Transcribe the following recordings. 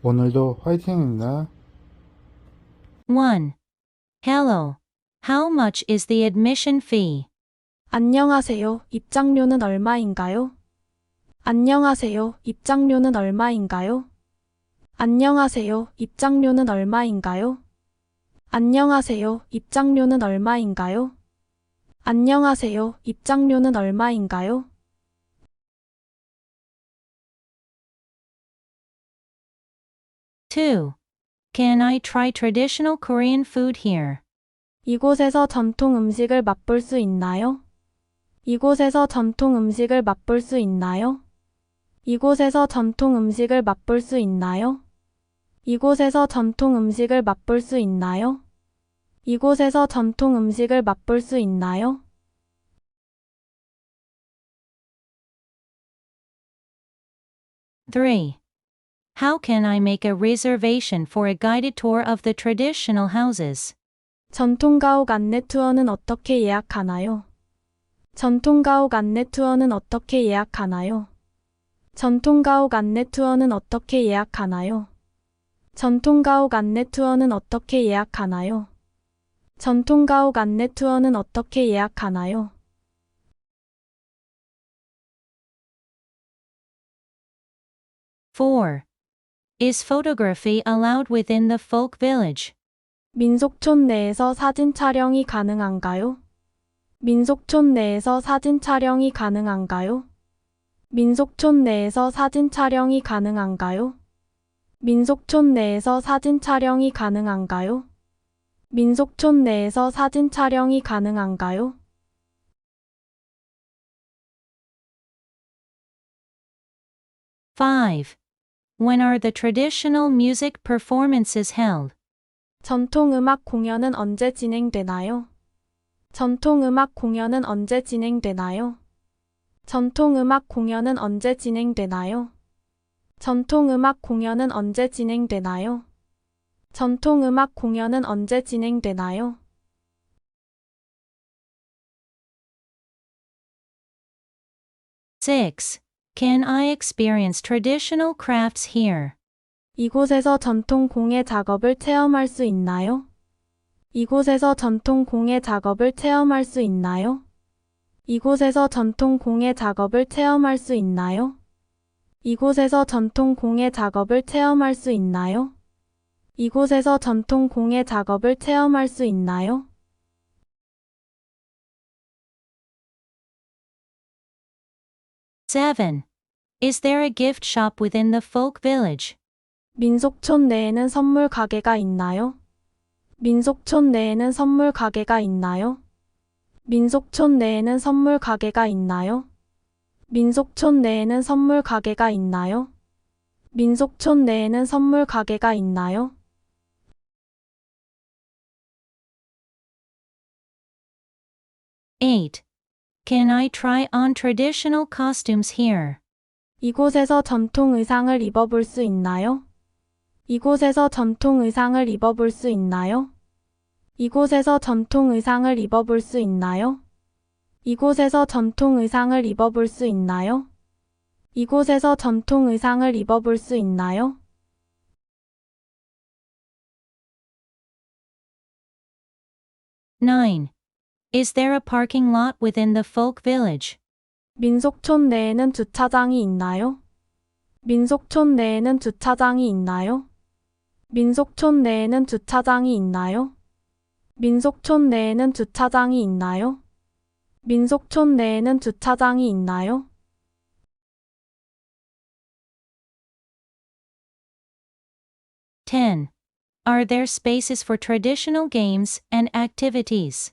오늘도 화이팅입니다. 1. Hello. How much is the admission fee? 안녕하세요. 입장료는 얼마인가요? 안녕하세요. 입장료는 얼마인가요? 안녕하세요. 입장료는 얼마인가요? 안녕하세요. 입장료는 얼마인가요? 안녕하세요. 입장료는 얼마인가요? 2. Can I try traditional Korean food here? 이곳에서 전통 음식을 맛볼 수 있나요? 이곳에서 전통 음식을 맛볼 수 있나요? 이곳에서 전통 음식을 맛볼 수 있나요? 이곳에서 전통 음식을 맛볼 수 있나요? 이곳에서 전통 음식을 맛볼 수 있나요? 3. How can I make a reservation for a guided tour of the traditional houses? 전통가옥 안내 투어는 어떻게 예약하나요? 전통가옥 안내 투어는 어떻게 예약하나요? 전통가옥 안내 투어는 어떻게 예약하나요? 전통가옥 안내 투어는 어떻게 예약하나요? 전통가옥 안내 투어는 어떻게 예약하나요? 4. Is photography allowed within the folk village? 민속촌 내에서 사진 촬영이 가능한가요? 민속촌 내에서 사진 촬영이 가능한가요? 민속촌 내에서 사진 촬영이 가능한가요? 민속촌 내에서 사진 촬영이 가능한가요? 민속촌 내에서 사진 촬영이 가능한가요? 5. When are the traditional music performances held? 전통음악 공연은 언제 진행되나요? 전통음악 공연은 언제 진행되나요? 전통음악 공연은 언제 진행되나요? 전통음악 공연은 언제 진행되나요? 전통음악 공연은 언제 진행되나요? 6. Can I experience traditional crafts here? 이곳에서 전통 공예 작업을 체험할 수 있나요? 이곳에서 전통 공예 작업을 체험할 수 있나요? 이곳에서 전통 공예 작업을 체험할 수 있나요? 이곳에서 전통 공예 작업을 체험할 수 있나요? 이곳에서 전통 공예 작업을 체험할 수 있나요? 7. Is there a gift shop within the folk village? 민속촌 내에는 선물 가게가 있나요? 민속촌 내에는 선물 가게가 있나요? 민속촌 내에는 선물 가게가 있나요? 민속촌 내에는 선물 가게가 있나요? 민속촌 내에는 선물 가게가 있나요? 8. Can I try on traditional costumes here? 이곳에서 전통 의상을 입어볼 수 있나요? 이곳에서 전통 의상을 입어볼 수 있나요? 이곳에서 전통 의상을 입어볼 수 있나요? 이곳에서 전통 의상을 입어볼 수 있나요? 이곳에서 전통 의상을 입어볼 수 있나요? 9. Is there a parking lot within the folk village? 민속촌 내에는 주차장이 있나요? 민속촌 내에는 주차장이 있나요? 민속촌 내에는 주차장이 있나요? 민속촌 내에는 주차장이 있나요? 민속촌 내에는 주차장이 있나요? 10. Are there spaces for traditional games and activities?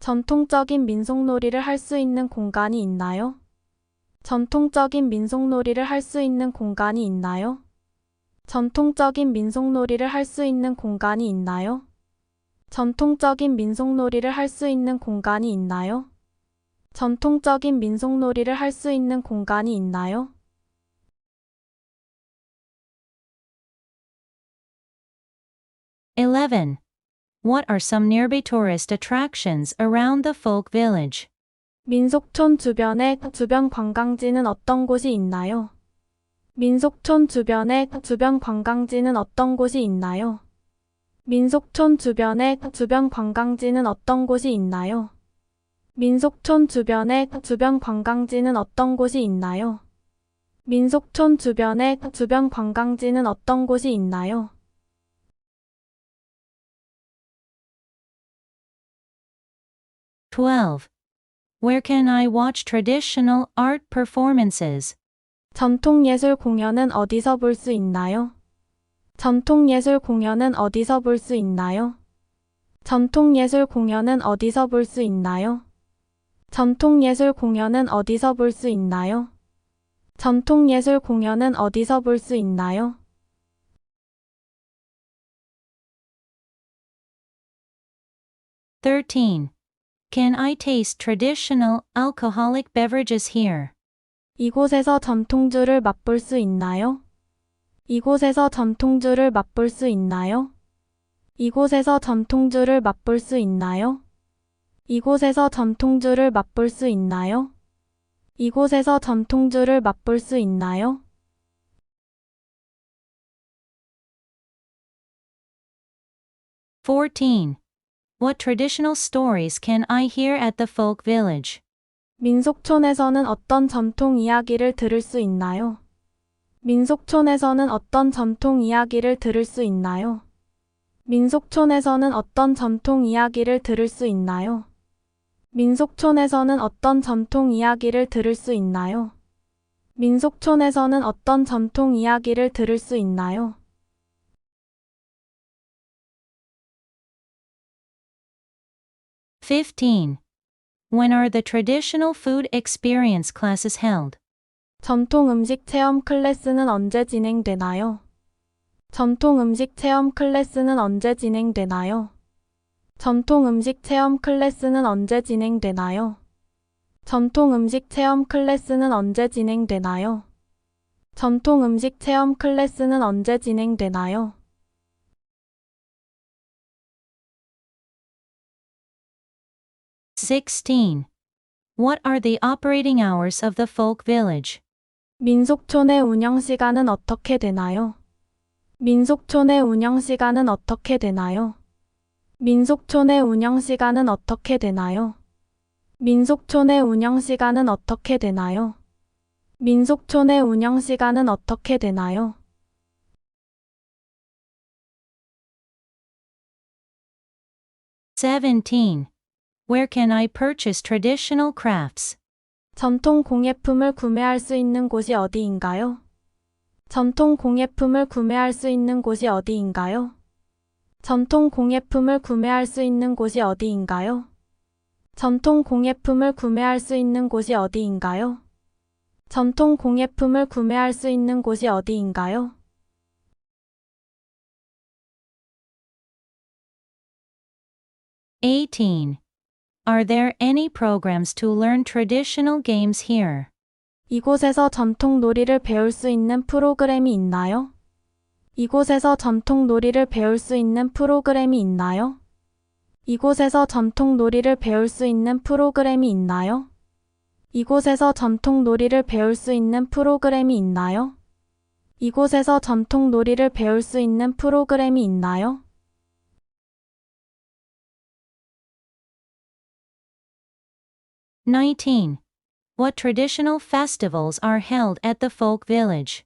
전통적인 민속놀이를 할 수 있는 공간이 있나요? 전통적인 민속놀이를 할 수 있는 공간이 있나요? 전통적인 민속놀이를 할 수 있는 공간이 있나요? 전통적인 민속놀이를 할 수 있는 공간이 있나요? 전통적인 민속놀이를 할 수 있는 공간이 있나요? 11. What are some nearby tourist attractions around the folk village? 민속촌 주변에 주변 관광지는 어떤 곳이 있나요? 민속촌 주변에 주변 관광지는 어떤 곳이 있나요? 민속촌 주변에 주변 관광지는 어떤 곳이 있나요? 민속촌 주변에 주변 관광지는 어떤 곳이 있나요? 민속촌 주변에 주변 관광지는 어떤 곳이 있나요? 12. Where can I watch traditional art performances? 전통예술 공연은 어디서 볼 수 있나요? 전통예술 공연은 어디서 볼 수 있나요? 전통예술 공연은 어디서 볼 수 있나요? 전통예술 공연은 어디서 볼 수 있나요? 전통예술 공연은 어디서 볼 수 있나요? 13. Can I taste traditional alcoholic beverages here? 이곳에서 전통주를 맛볼 수 있나요? 이곳에서 전통주를 맛볼 수 있나요? 이곳에서 전통주를 맛볼 수 있나요? 이곳에서 전통주를 맛볼 수 있나요? 이곳에서 전통주를 맛볼 수 있나요? 14. What traditional stories can I hear at the folk village? 민속촌에서는 어떤 전통 이야기를 들을 수 있나요? 민속촌에서는 어떤 전통 이야기를 들을 수 있나요? 민속촌에서는 어떤 전통 이야기를 들을 수 있나요? 민속촌에서는 어떤 전통 이야기를 들을 수 있나요? 민속촌에서는 어떤 전통 이야기를 들을 수 있나요? 15. When are the traditional food experience classes held? 전통 음식 체험 클래스는 언제 진행되나요? 전통 음식 체험 클래스는 언제 진행되나요? 전통 음식 체험 클래스는 언제 진행되나요? 전통 음식 체험 클래스는 언제 진행되나요? 전통 음식 체험 클래스는 언제 진행되나요? 16. What are the operating hours of the folk village? 민속촌의 운영 시간은 어떻게 되나요? 민속촌의 운영 시간은 어떻게 되나요? 민속촌의 운영 시간은 어떻게 되나요? 민속촌의 운영 시간은 어떻게 되나요? 민속촌의 운영 시간은 어떻게 되나요? 17. Where can I purchase traditional crafts? 전통 공예품을 구매할 수 있는 곳이 어디인가요? 전통 공예품을 구매할 수 있는 곳이 어디인가요? 전통 공예품을 구매할 수 있는 곳이 어디인가요? 전통 공예품을 구매할 수 있는 곳이 어디인가요? 전통 공예품을 구매할 수 있는 곳이 어디인가요? 18. Are there any programs to learn traditional games here? 이곳에서 전통 놀이를 배울 수 있는 프로그램이 있나요? 이곳에서 전통 놀이를 배울 수 있는 프로그램이 있나요? 이곳에서 전통 놀이를 배울 수 있는 프로그램이 있나요? 이곳에서 전통 놀이를 배울 수 있는 프로그램이 있나요? 이곳에서 전통 놀이를 배울 수 있는 프로그램이 있나요? 19. What traditional festivals are held at the folk village?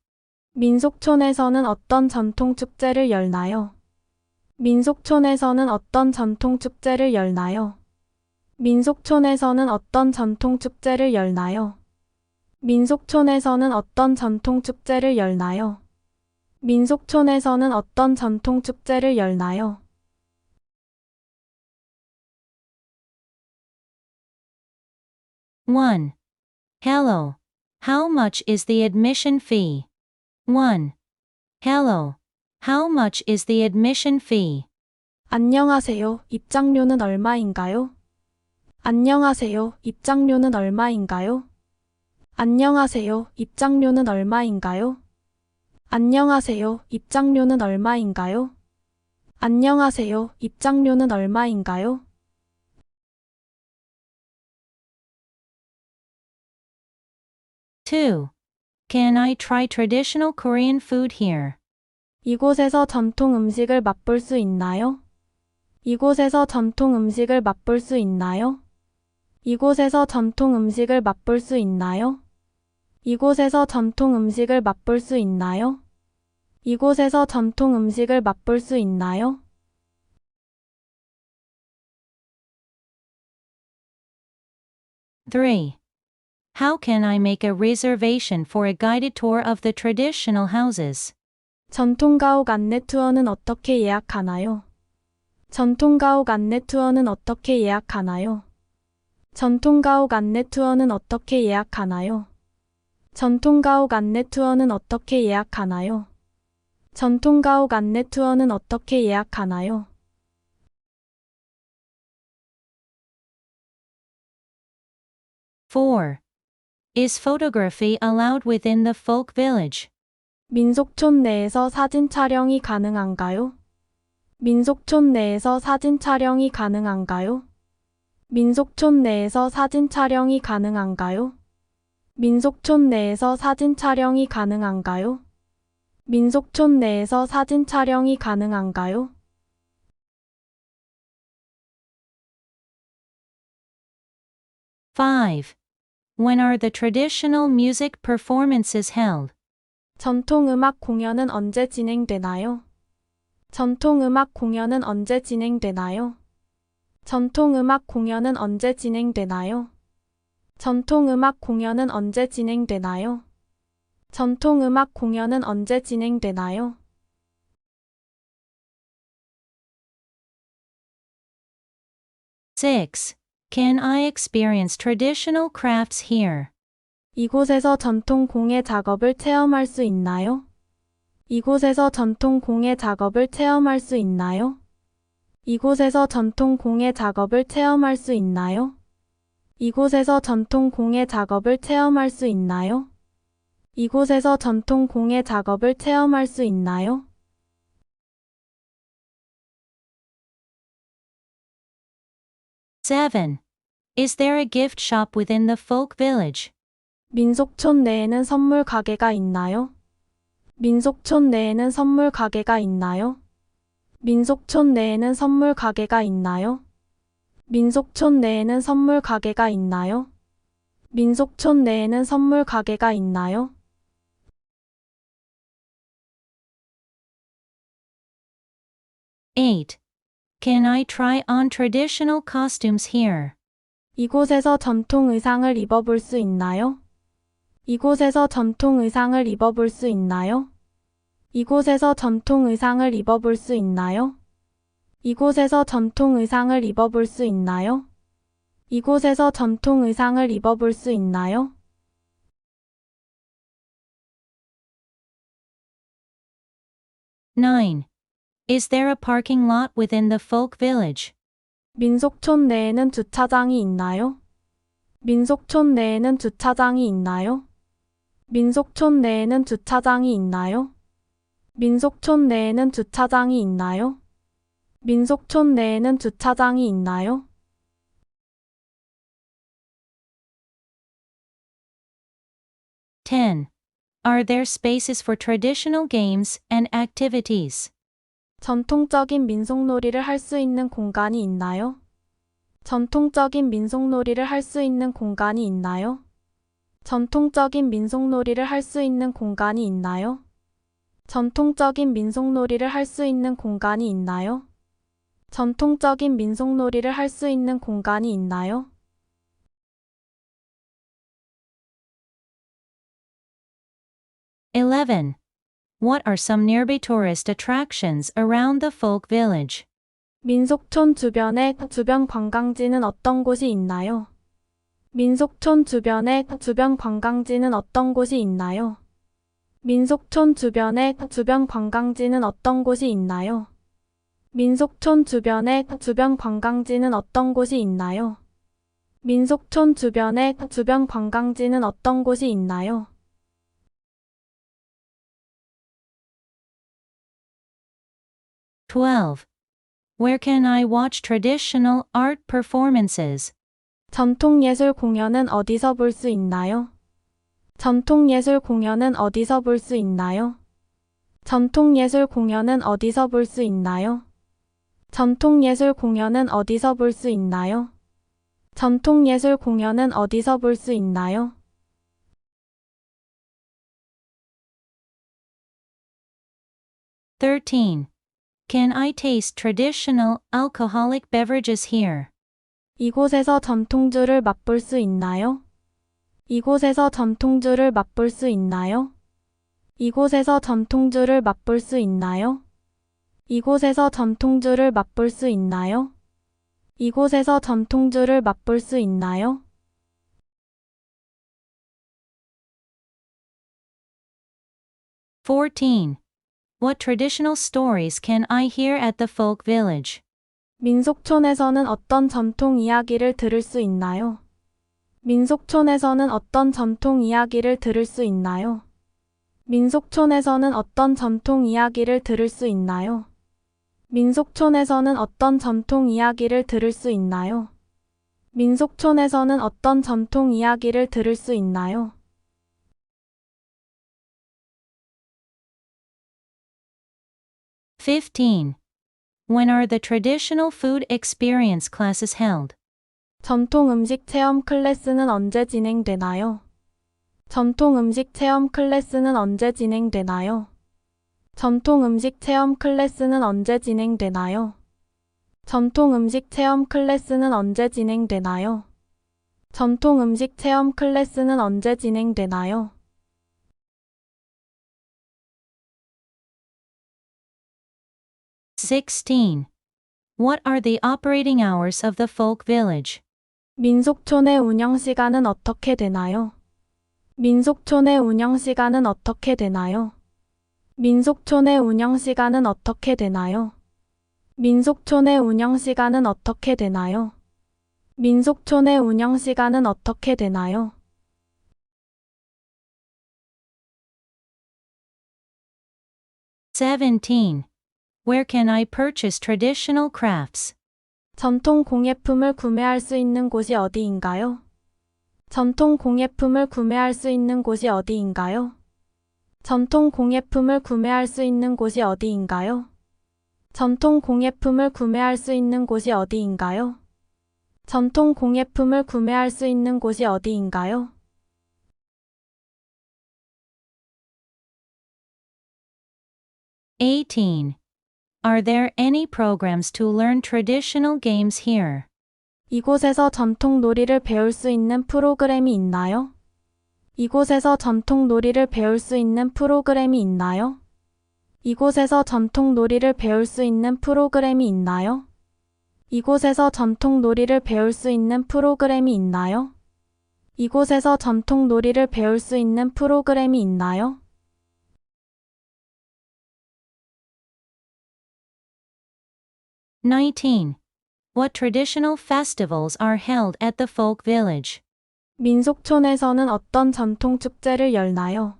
민속촌에서는 어떤 전통 축제를 열나요? 민속촌에서는 어떤 전통 축제를 열나요? 민속촌에서는 어떤 전통 축제를 열나요? 민속촌에서는 어떤 전통 축제를 열나요? 민속촌에서는 어떤 전통 축제를 열나요? 1. Hello. How much is the admission fee? 1. Hello. How much is the admission fee? 안녕하세요. 입장료는 얼마인가요? 안녕하세요. 입장료는 얼마인가요? 안녕하세요. 입장료는 얼마인가요? 안녕하세요. 입장료는 얼마인가요? 안녕하세요. 입장료는 얼마인가요? 2. Can I try traditional Korean food here? 이곳에서 전통 음식을 맛볼 수 있나요? 이곳에서 전통 음식을 맛볼 수 있나요? 이곳에서 전통 음식을 맛볼 수 있나요? 이곳에서 전통 음식을 맛볼 수 있나요? 이곳에서 전통 음식을 맛볼 수 있나요? 3. How can I make a reservation for a guided tour of the traditional houses? 전통가옥 안내 투어는 어떻게 예약하나요? 전통가옥 안내 투어는 어떻게 예약하나요? 전통가옥 안내 투어는 어떻게 예약하나요? 전통가옥 안내 투어는 어떻게 예약하나요? 전통가옥 안내 투어는 어떻게 예약하나요? 4. Is photography allowed within the folk village? 민속촌 내에서 사진 촬영이 가능한가요? 민속촌 내에서 사진 촬영이 가능한가요? 민속촌 내에서 사진 촬영이 가능한가요? 민속촌 내에서 사진 촬영이 가능한가요? 민속촌 내에서 사진 촬영이 가능한가요? 5. When are the traditional music performances held? 전통음악 공연은 언제 진행되나요? 전통음악 공연은 언제 진행되나요? 전통음악 공연은 언제 진행되나요? 전통음악 공연은 언제 진행되나요? 전통음악 공연은 언제 진행되나요? 6. Can I experience traditional crafts here? 이곳에서 전통 공예 작업을 체험할 수 있나요? 이곳에서 전통 공예 작업을 체험할 수 있나요? 이곳에서 전통 공예 작업을 체험할 수 있나요? 이곳에서 전통 공예 작업을 체험할 수 있나요? 이곳에서 전통 공예 작업을 체험할 수 있나요? 7. Is there a gift shop within the folk village? 민속촌 내에는 선물 가게가 있나요? 민속촌 내에는 선물 가게가 있나요? 민속촌 내에는 선물 가게가 있나요? 민속촌 내에는 선물 가게가 있나요? 민속촌 내에는 선물 가게가 있나요? 8. Can I try on traditional costumes here? 이곳에서 전통 의상을 입어볼 수 있나요? 이곳에서 전통 의상을 입어볼 수 있나요? 이곳에서 전통 의상을 입어볼 수 있나요? 이곳에서 전통 의상을 입어볼 수 있나요? 이곳에서 전통 의상을 입어볼 수 있나요? 9. Is there a parking lot within the folk village? 민속촌 내에는 주차장이 있나요? 민속촌 내에는 주차장이 있나요? 민속촌 내에는 주차장이 있나요? 민속촌 내에는 주차장이 있나요? 민속촌 내에는 주차장이 있나요? 10. Are there spaces for traditional games and activities? 전통적인 민속놀이를 할 수 있는 공간이 있나요? 전통적인 민속놀이를 할 수 있는 공간이 있나요? 전통적인 민속놀이를 할 수 있는 공간이 있나요? 전통적인 민속놀이를 할 수 있는 공간이 있나요? 전통적인 민속놀이를 할 수 있는 공간이 있나요? 11. What are some nearby tourist attractions around the folk village? 민속촌 주변에 주변 관광지는 어떤 곳이 있나요? 민속촌 주변에 주변 관광지는 어떤 곳이 있나요? 민속촌 주변에 주변 관광지는 어떤 곳이 있나요? 민속촌 주변에 주변 관광지는 어떤 곳이 있나요? 민속촌 주변에 주변 관광지는 어떤 곳이 있나요? 12. Where can I watch traditional art performances? 전통예술 공연은 어디서 볼 수 있나요? 전통예술 공연은 어디서 볼 수 있나요? 전통예술 공연은 어디서 볼 수 있나요? 전통예술 공연은 어디서 볼 수 있나요? 전통예술 공연은 어디서 볼 수 있나요? 13. Can I taste traditional alcoholic beverages here? 이곳에서 전통주를 맛볼 수 있나요? 이곳에서 전통주를 맛볼 수 있나요? 이곳에서 전통주를 맛볼 수 있나요? 이곳에서 전통주를 맛볼 수 있나요? 이곳에서 전통주를 맛볼 수 있나요? 14. What traditional stories can I hear at the folk village? 민속촌에서는 어떤 전통 이야기를 들을 수 있나요? 민속촌에서는 어떤 전통 이야기를 들을 수 있나요? 민속촌에서는 어떤 전통 이야기를 들을 수 있나요? 민속촌에서는 어떤 전통 이야기를 들을 수 있나요? 민속촌에서는 어떤 전통 이야기를 들을 수 있나요? 15. When are the traditional food experience classes held? 전통 음식 체험 클래스는 언제 진행되나요? 전통 음식 체험 클래스는 언제 진행되나요? 전통 음식 체험 클래스는 언제 진행되나요? 전통 음식 체험 클래스는 언제 진행되나요? 전통 음식 체험 클래스는 언제 진행되나요? 16. What are the operating hours of the folk village? 민속촌의 운영 시간은 어떻게 되나요? 민속촌의 운영 시간은 어떻게 되나요? 민속촌의 운영 시간은 어떻게 되나요? 민속촌의 운영 시간은 어떻게 되나요? 민속촌의 운영 시간은 어떻게 되나요? 17. Where can I purchase traditional crafts? 전통 공예품을 구매할 수 있는 곳이 어디인가요? 전통 공예품을 구매할 수 있는 곳이 어디인가요? 전통 공예품을 구매할 수 있는 곳이 어디인가요? 전통 공예품을 구매할 수 있는 곳이 어디인가요? 전통 공예품을 구매할 수 있는 곳이 어디인가요? 18. Are there any programs to learn traditional games here? 이곳에서 전통 놀이를 배울 수 있는 프로그램이 있나요? 이곳에서 전통 놀이를 배울 수 있는 프로그램이 있나요? 이곳에서 전통 놀이를 배울 수 있는 프로그램이 있나요? 이곳에서 전통 놀이를 배울 수 있는 프로그램이 있나요? 이곳에서 전통 놀이를 배울 수 있는 프로그램이 있나요? 19. What traditional festivals are held at the folk village? 민속촌에서는 어떤 전통 축제를 열나요?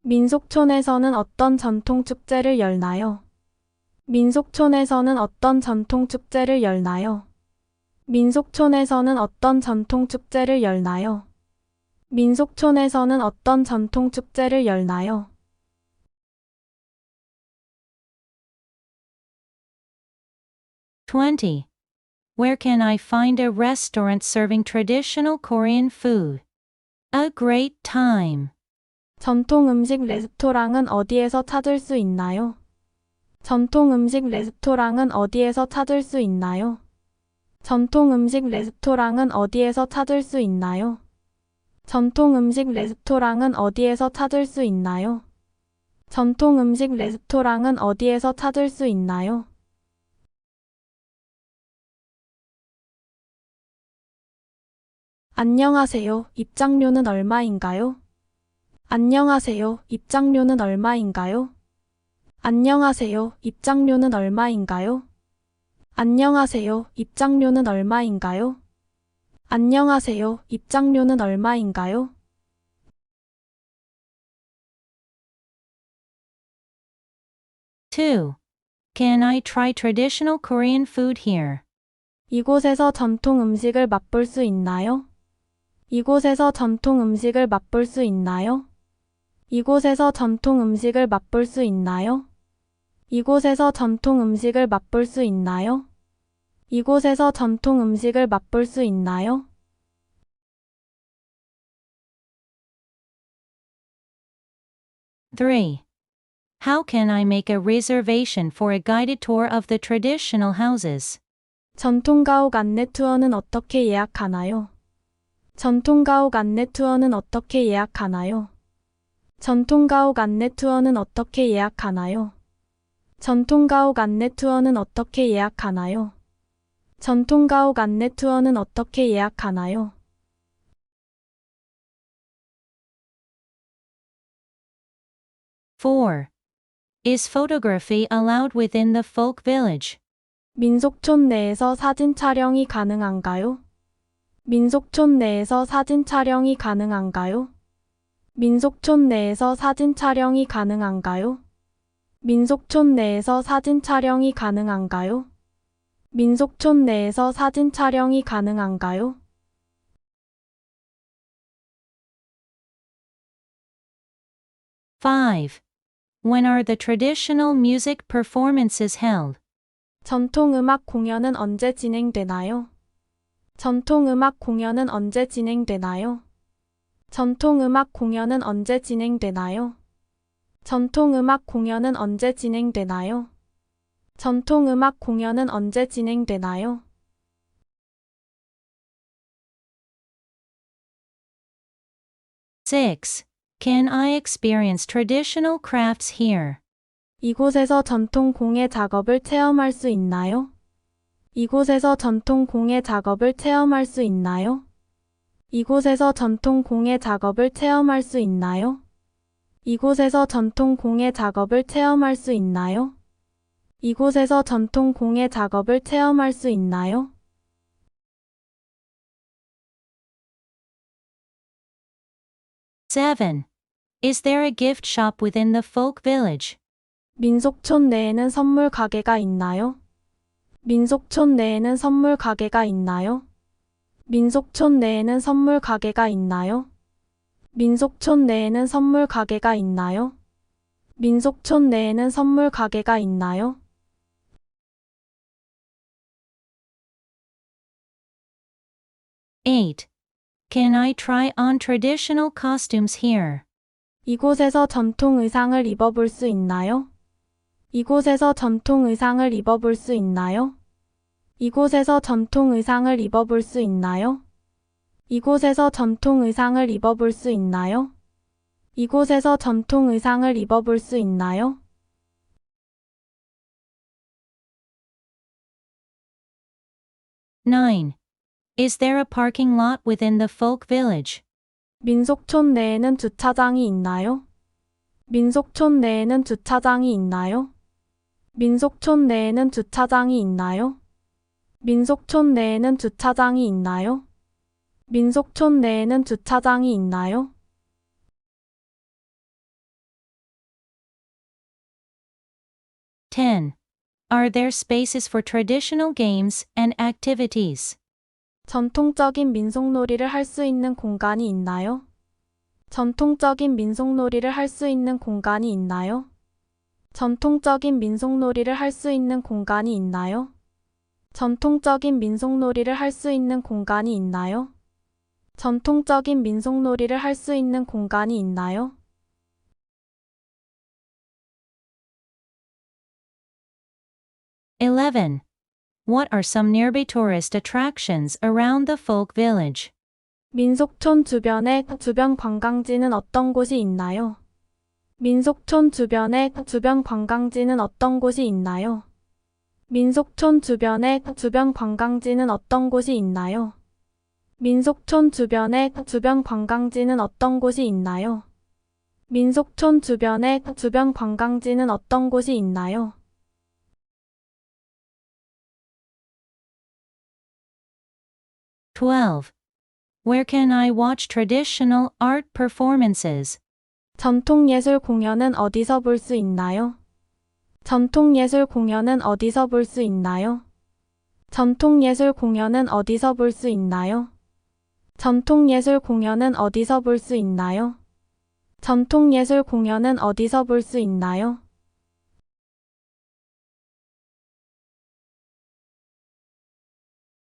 민속촌에서는 어떤 전통 축제를 열나요? 민속촌에서는 어떤 전통 축제를 열나요? 민속촌에서는 어떤 전통 축제를 열나요? 민속촌에서는 어떤 전통 축제를 열나요? 20. Where can I find a restaurant serving traditional Korean food? A great time. 전통 음식 레스토랑은 어디에서 찾을 수 있나요? 전통 음식 레스토랑은 어디에서 찾을 수 있나요? 전통 음식 레스토랑은 어디에서 찾을 수 있나요? 전통 음식 레스토랑은 어디에서 찾을 수 있나요? 전통 음식 레스토랑은 어디에서 찾을 수 있나요? '안녕하세요. 입장료는 얼마인가요? 안녕하세요. 입장료는 얼마인가요? 안녕하세요. 입장료는 얼마인가요? 안녕하세요. 입장료는 얼마인가요? 안녕하세요. 입장료는 얼마인가요? 2. Can I try traditional Korean food here? 이곳에서 전통 음식을 맛볼 수 있나요? 이곳에서 전통 음식을 맛볼 수 있나요? 이곳에서 전통 음식을 맛볼 수 있나요? 이곳에서 전통 음식을 맛볼 수 있나요? 이곳에서 전통 음식을 맛볼 수 있나요? 3. How can I make a reservation for a guided tour of the traditional houses? 전통가옥 안내 투어는 어떻게 예약하나요? 전통가옥 안내 투어는 어떻게 예약하나요? 전통가옥 안내 투어는 어떻게 예약하나요? 전통가옥 안내 투어는 어떻게 예약하나요? 전통가옥 안내 투어는 어떻게 예약하나요? 4. Is photography allowed within the folk village? 민속촌 내에서 사진 촬영이 가능한가요? 민속촌 내에서 사진 촬영이 가능한가요? 민속촌 내에서 사진 촬영이 가능한가요? 민속촌 내에서 사진 촬영이 가능한가요? 민속촌 내에서 사진 촬영이 가능한가요? 5. When are the traditional music performances held? 전통음악 공연은 언제 진행되나요? 전통음악 공연은 언제 진행되나요? 전통음악 공연은 언제 진행되나요? 전통음악 공연은 언제 진행되나요? 전통음악 공연은 언제 진행되나요? 6. Can I experience traditional crafts here? 이곳에서 전통 공예 작업을 체험할 수 있나요? 이곳에서 전통 공예 작업을 체험할 수 있나요? 이곳에서 전통 공예 작업을 체험할 수 있나요? 이곳에서 전통 공예 작업을 체험할 수 있나요? 이곳에서 전통 공예 작업을 체험할 수 있나요? 7. Is there a gift shop within the folk village? 민속촌 내에는 선물 가게가 있나요? 민속촌 내에는 선물 가게가 있나요? 민속촌 내에는 선물 가게가 있나요? 민속촌 내에는 선물 가게가 있나요? 민속촌 내에는 선물 가게가 있나요? 8. Can I try on traditional costumes here? 이곳에서 전통 의상을 입어볼 수 있나요? 이곳에서 전통 의상을 입어볼 수 있나요? 이곳에서 전통 의상을 입어볼 수 있나요? 이곳에서 전통 의상을 입어볼 수 있나요? 이곳에서 전통 의상을 입어볼 수 있나요? 9. Is there a parking lot within the folk village? 민속촌 내에는 주차장이 있나요? 민속촌 내에는 주차장이 있나요? 민속촌 내에는 주차장이 있나요? 민속촌 내에는 주차장이 있나요? 민속촌 내에는 주차장이 있나요? 10. Are there spaces for traditional games and activities? 전통적인 민속놀이를 할 수 있는 공간이 있나요? 전통적인 민속놀이를 할 수 있는 공간이 있나요? 전통적인 민속놀이를 할 수 있는 공간이 있나요? 전통적인 민속놀이를 할 수 있는 공간이 있나요? 전통적인 민속놀이를 할 수 있는 공간이 있나요? 11. What are some nearby tourist attractions around the folk village? 민속촌 주변에 주변 관광지는 어떤 곳이 있나요? 민속촌 주변에 주변 관광지는 어떤 곳이 있나요? 민속촌 주변에 주변 관광지는 어떤 곳이 있나요? 민속촌 주변에 주변 관광지는 어떤 곳이 있나요? 민속촌 주변에 주변 관광지는 어떤 곳이 있나요? 12. Where can I watch traditional art performances? 전통예술 공연은 어디서 볼 수 있나요? 전통예술 공연은 어디서 볼 수 있나요? 전통예술 공연은 어디서 볼 수 있나요? 전통예술 공연은 어디서 볼 수 있나요? 전통예술 공연은 어디서 볼 수 있나요?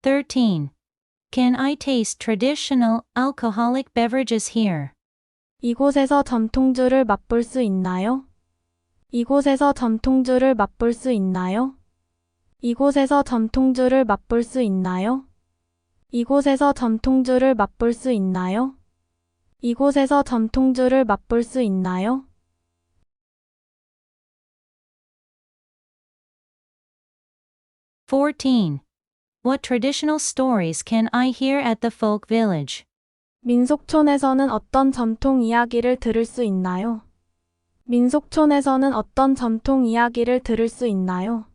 13. Can I taste traditional alcoholic beverages here? 이곳에서 전통주를 맛볼 수 있나요? 이곳에서 전통주를 맛볼 수 있나요? 이곳에서 전통주를 맛볼 수 있나요? 이곳에서 전통주를 맛볼 수 있나요? 이곳에서 전통주를 맛볼 수 있나요? 14. What traditional stories can I hear at the folk village? 민속촌에서는 어떤 전통 이야기를 들을 수 있나요? 민속촌에서는 어떤 전통 이야기를 들을 수 있나요?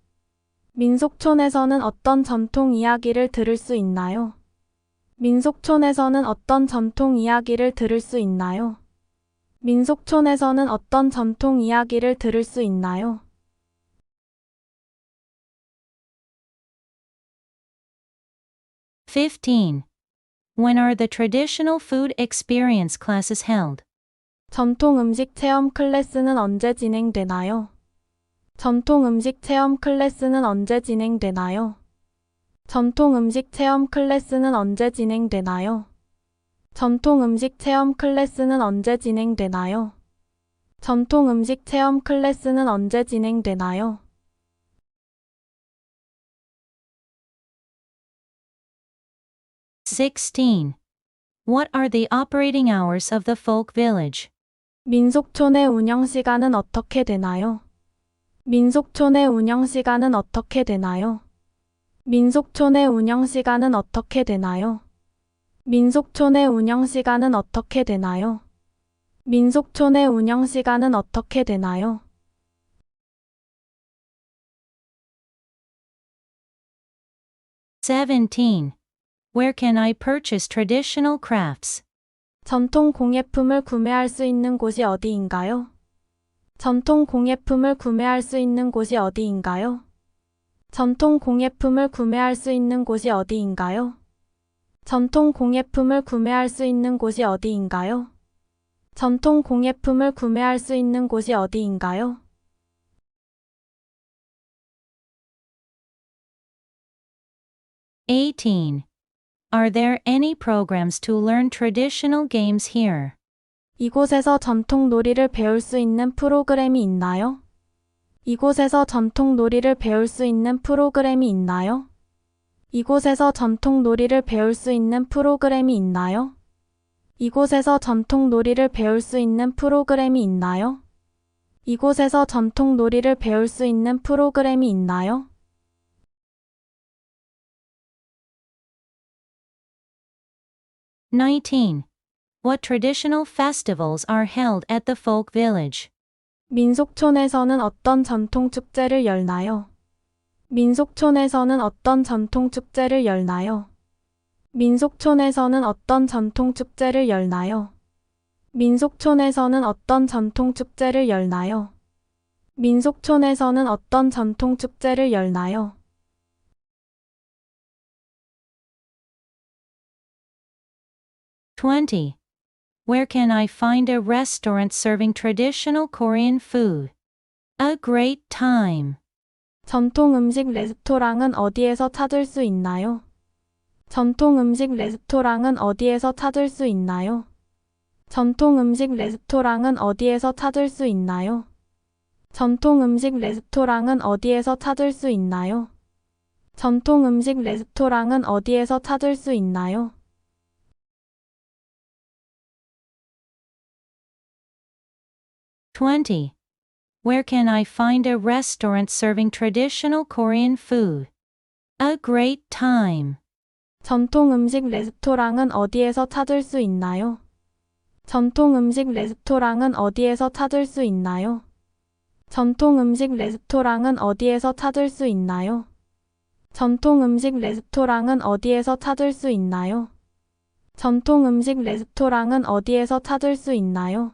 민속촌에서는 어떤 전통 이야기를 들을 수 있나요? 민속촌에서는 어떤 전통 이야기를 들을 수 있나요? 민속촌에서는 어떤 전통 이야기를 들을 수 있나요? 15. When are the traditional food experience classes held? 전통 음식 체험 클래스는 언제 진행되나요? 전통 음식 체험 클래스는 언제 진행되나요? 전통 음식 체험 클래스는 언제 진행되나요? 전통 음식 체험 클래스는 언제 진행되나요? 전통 음식 체험 클래스는 언제 진행되나요? 16. What are the operating hours of the folk village? 민속촌의 운영 시간은 어떻게 되나요? 민속촌의 운영 시간은 어떻게 되나요? 민속촌의 운영 시간은 어떻게 되나요? 민속촌의 운영 시간은 어떻게 되나요? 민속촌의 운영 시간은 어떻게 되나요? 17. Where can I purchase traditional crafts? 전통 공예품을 구매할 수 있는 곳이 어디인가요? 전통 공예품을 구매할 수 있는 곳이 어디인가요? 전통 공예품을 구매할 수 있는 곳이 어디인가요? 전통 공예품을 구매할 수 있는 곳이 어디인가요? 전통 공예품을 구매할 수 있는 곳이 어디인가요? 18. Are there any programs to learn traditional games here? 이곳에서 전통 놀이를 배울 수 있는 프로그램이 있나요? 이곳에서 전통 놀이를 배울 수 있는 프로그램이 있나요? 이곳에서 전통 놀이를 배울 수 있는 프로그램이 있나요? 이곳에서 전통 놀이를 배울 수 있는 프로그램이 있나요? 이곳에서 전통 놀이를 배울 수 있는 프로그램이 있나요? 19. What traditional festivals are held at the folk village? 민속촌에서는 어떤 전통 축제를 열나요? 민속촌에서는 어떤 전통 축제를 열나요? 민속촌에서는 어떤 전통 축제를 열나요? 민속촌에서는 어떤 전통 축제를 열나요? 민속촌에서는 어떤 전통 축제를 열나요? 20. Where can I find a restaurant serving traditional Korean food? A great time. 전통 음식 레스토랑은 어디에서 찾을 수 있나요? 전통 음식 레스토랑은 어디에서 찾을 수 있나요? 전통 음식 레스토랑은 어디에서 찾을 수 있나요? 전통 음식 레스토랑은 어디에서 찾을 수 있나요? 전통 음식 레스토랑은 어디에서 찾을 수 있나요? 20. Where can I find a restaurant serving traditional Korean food? A great time. 전통 음식 레스토랑은 어디에서 찾을 수 있나요? 전통 음식 레스토랑은 어디에서 찾을 수 있나요? 전통 음식 레스토랑은 어디에서 찾을 수 있나요? 전통 음식 레스토랑은 어디에서 찾을 수 있나요? 전통 음식 레스토랑은 어디에서 찾을 수 있나요?